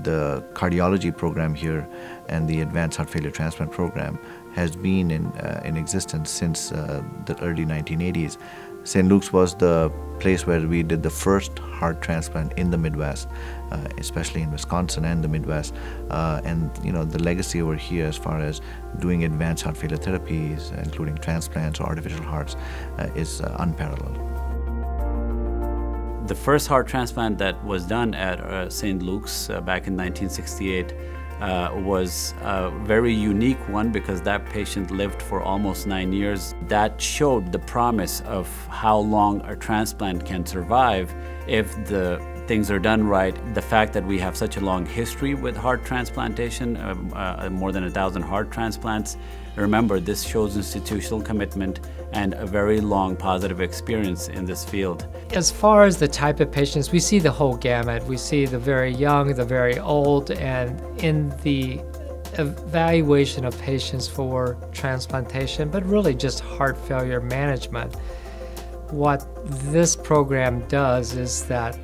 The cardiology program here and the advanced heart failure transplant program has been in existence since the early 1980s. St. Luke's was the place where we did the first heart transplant in the Midwest, especially in Wisconsin and the Midwest. And the legacy over here as far as doing advanced heart failure therapies, including transplants or artificial hearts, is unparalleled. The first heart transplant that was done at St. Luke's back in 1968 was a very unique one because that patient lived for almost 9 years. That showed the promise of how long a transplant can survive if the things are done right. The fact that we have such a long history with heart transplantation, more than 1,000 heart transplants, remember, this shows institutional commitment and a very long positive experience in this field. As far as the type of patients, we see the whole gamut. We see the very young, the very old, and in the evaluation of patients for transplantation, but really just heart failure management. What this program does is that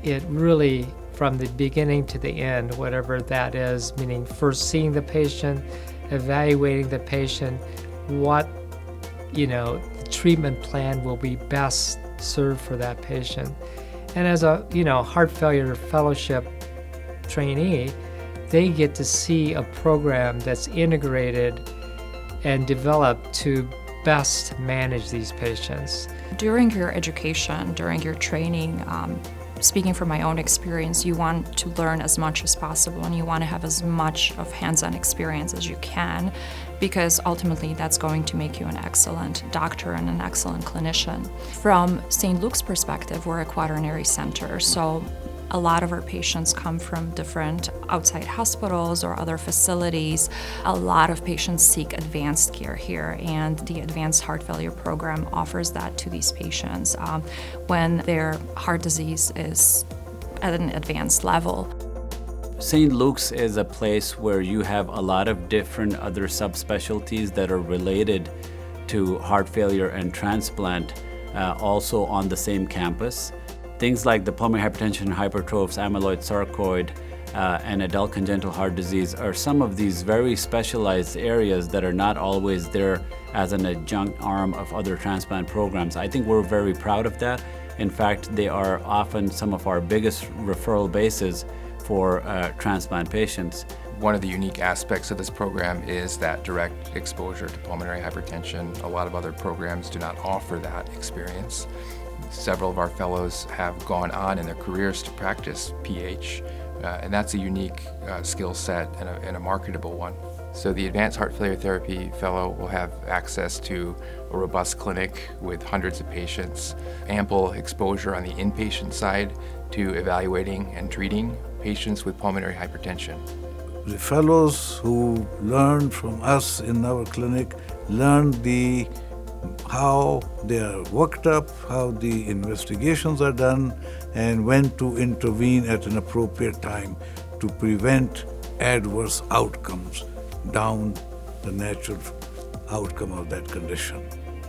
it really, from the beginning to the end, whatever that is, meaning first seeing the patient, evaluating the patient, what the treatment plan will be best served for that patient. And as a heart failure fellowship trainee, they get to see a program that's integrated and developed to best manage these patients. During your education, during your training, speaking from my own experience, you want to learn as much as possible and you want to have as much of hands-on experience as you can, because ultimately that's going to make you an excellent doctor and an excellent clinician. From St. Luke's perspective, we're a quaternary center, so a lot of our patients come from different outside hospitals or other facilities. A lot of patients seek advanced care here, and the Advanced Heart Failure Program offers that to these patients when their heart disease is at an advanced level. St. Luke's is a place where you have a lot of different other subspecialties that are related to heart failure and transplant also on the same campus. Things like the pulmonary hypertension, hypertrophs, amyloid sarcoid, and adult congenital heart disease are some of these very specialized areas that are not always there as an adjunct arm of other transplant programs. I think we're very proud of that. In fact, they are often some of our biggest referral bases for transplant patients. One of the unique aspects of this program is that direct exposure to pulmonary hypertension. A lot of other programs do not offer that experience. Several of our fellows have gone on in their careers to practice PH, and that's a unique skill set and a marketable one. So the Advanced Heart Failure Therapy Fellow will have access to a robust clinic with hundreds of patients, ample exposure on the inpatient side to evaluating and treating patients with pulmonary hypertension. The fellows who learn from us in our clinic learn how they are worked up, how the investigations are done, and when to intervene at an appropriate time to prevent adverse outcomes down the natural outcome of that condition.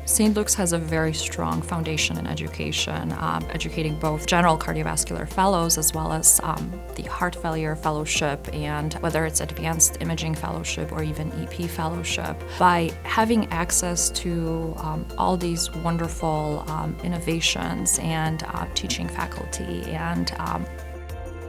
St. Luke's has a very strong foundation in education, educating both general cardiovascular fellows as well as the heart failure fellowship, and whether it's advanced imaging fellowship or even EP fellowship. By having access to all these wonderful innovations and teaching faculty and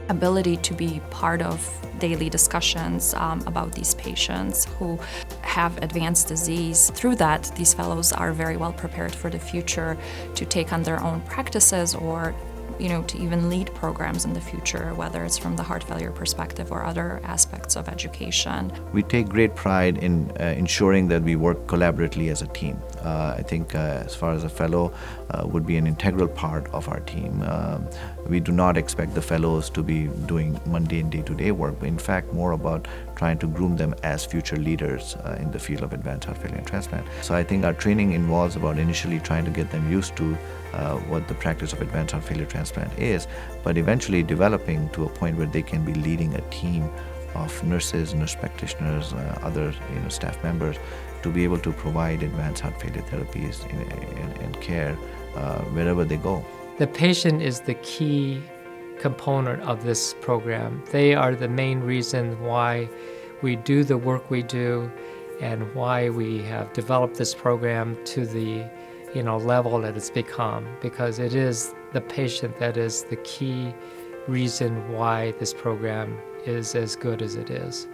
ability to be part of daily discussions about these patients who have advanced disease. Through that, these fellows are very well prepared for the future to take on their own practices or to even lead programs in the future, whether it's from the heart failure perspective or other aspects of education. We take great pride in ensuring that we work collaboratively as a team. I think as far as a fellow would be an integral part of our team. We do not expect the fellows to be doing mundane day-to-day work, but in fact more about trying to groom them as future leaders in the field of advanced heart failure and transplant. So I think our training involves about initially trying to get them used to what the practice of advanced heart failure transplant is, but eventually developing to a point where they can be leading a team of nurses, nurse practitioners, other staff members to be able to provide advanced heart failure therapies and care wherever they go. The patient is the key component of this program. They are the main reason why we do the work we do and why we have developed this program to the level that it's become, because it is the patient that is the key reason why this program is as good as it is.